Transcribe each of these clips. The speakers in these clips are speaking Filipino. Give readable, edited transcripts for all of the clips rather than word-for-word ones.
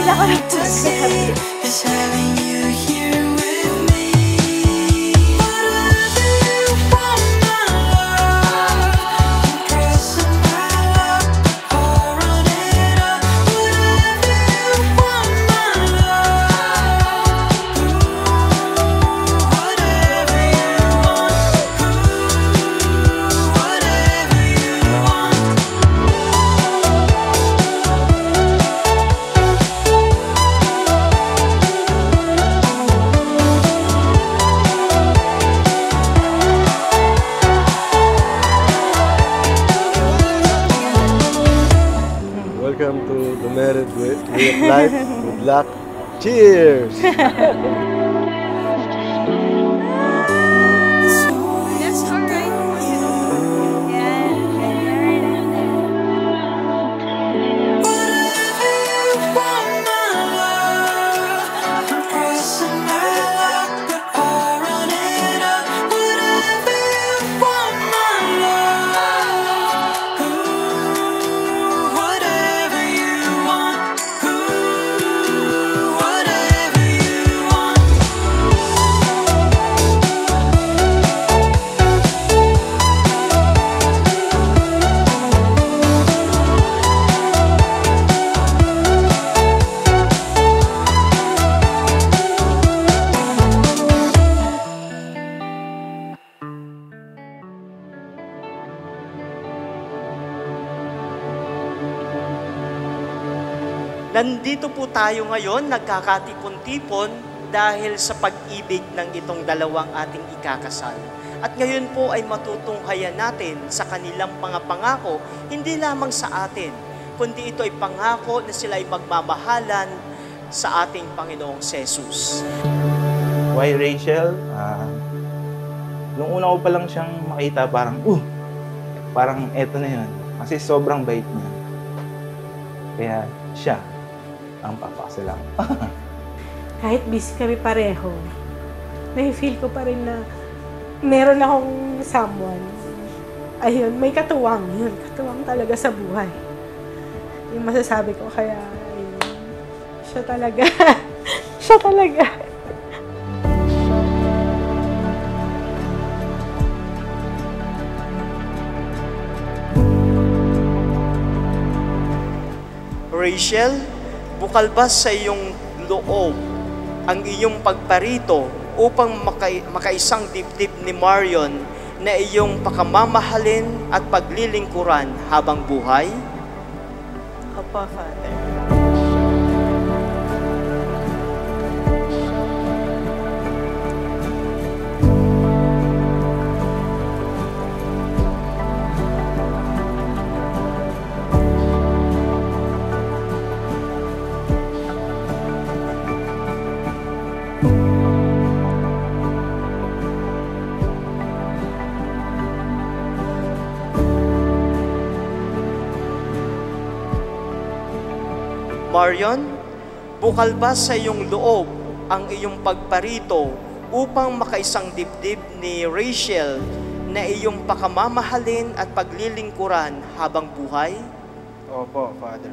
feel ako ng gabi. Welcome to the Married with Life. Good luck. Cheers! Nandito po tayo ngayon, nagkakatipon-tipon dahil sa pag-ibig ng itong dalawang ating ikakasal. At ngayon po ay matutunghayan natin sa kanilang mga pangako, hindi lamang sa atin, kundi ito ay pangako na sila ay magmamahalan sa ating Panginoong Jesus. Why Rachel? Nung una ko pa lang siyang makita, parang eto na yun. Kasi sobrang bait niya. Kaya siya ang papakasalan. Kahit busy kami pareho, nafe-feel ko pa rin na meron akong someone. Ayun, may katuwang. Yun, katuwang talaga sa buhay. Yung masasabi ko, kaya ayun, siya talaga. Siya talaga. Rachel, bukal ba sa iyong loob ang iyong pagparito upang makaisang dibdib ni Marion na iyong pakamamahalin at paglilingkuran habang buhay? Opo, Father. Marion, bukal ba sa iyong loob ang iyong pagparito upang makaisang dibdib ni Rachel na iyong pakamamahalin at paglilingkuran habang buhay? Opo, Father.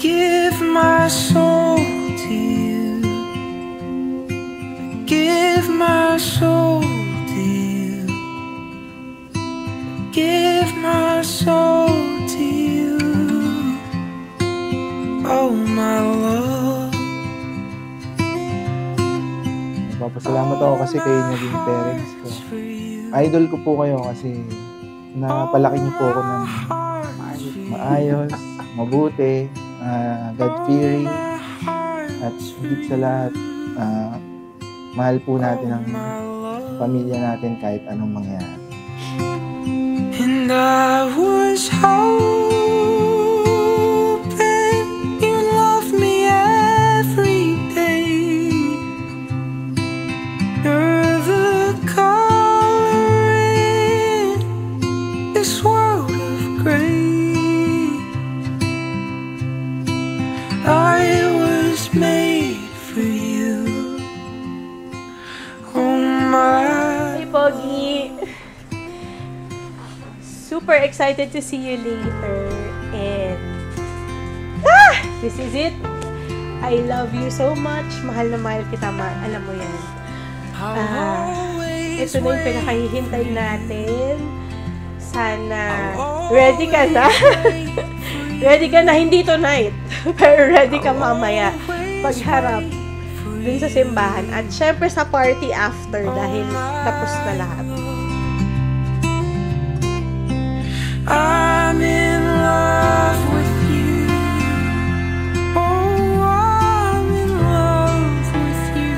Give my soul to you. Give my soul to you. Give my soul to you. Oh my love. Nagpapasalamat ako kasi kayo naging parents ko. Idol ko po kayo kasi napalaki niyo po ako ng maayos, mabuti, God-fearing, at higit sa lahat, mahal po natin ang pamilya natin kahit anong mangyari. And I was hoping you love me every day. You're the color in this world of gray. super excited to see you later. And, this is it. I love you so much. Mahal na mahal kita, alam mo yan. Ito na yung pinakahihintay natin. Sana, ready ka na. Ready ka na, hindi tonight. Pero ready ka mamaya. Pagharap dun sa simbahan. At syempre sa party after dahil tapos na lahat. I'm in love with you. Oh, I'm in love with you.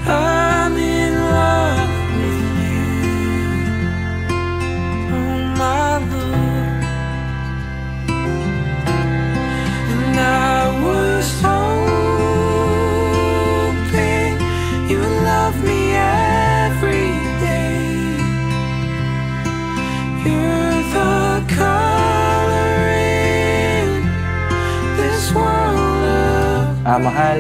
I'm in love with you. Oh, my Lord. And I was hoping you would love me every day. You're the color in this world of Mahal,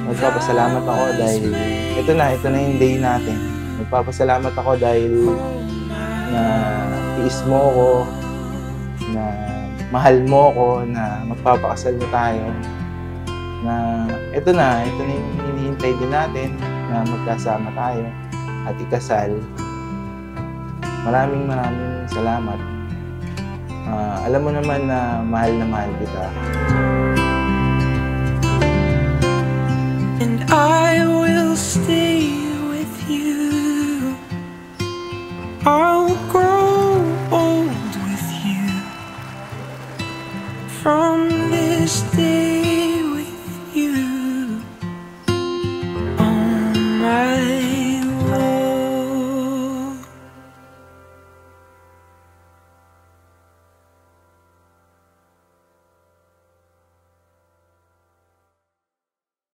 magpapasalamat ako dahil ito na yung day natin. Magpapasalamat ako dahil na tiis mo ko, na mahal mo ko, na magpapakasal na tayo. Na ito na yung hinihintay din natin na magkasama tayo at ikasal. Maraming salamat. Alam mo naman na mahal kita. and I will stay with you. I'll grow old with you. From this day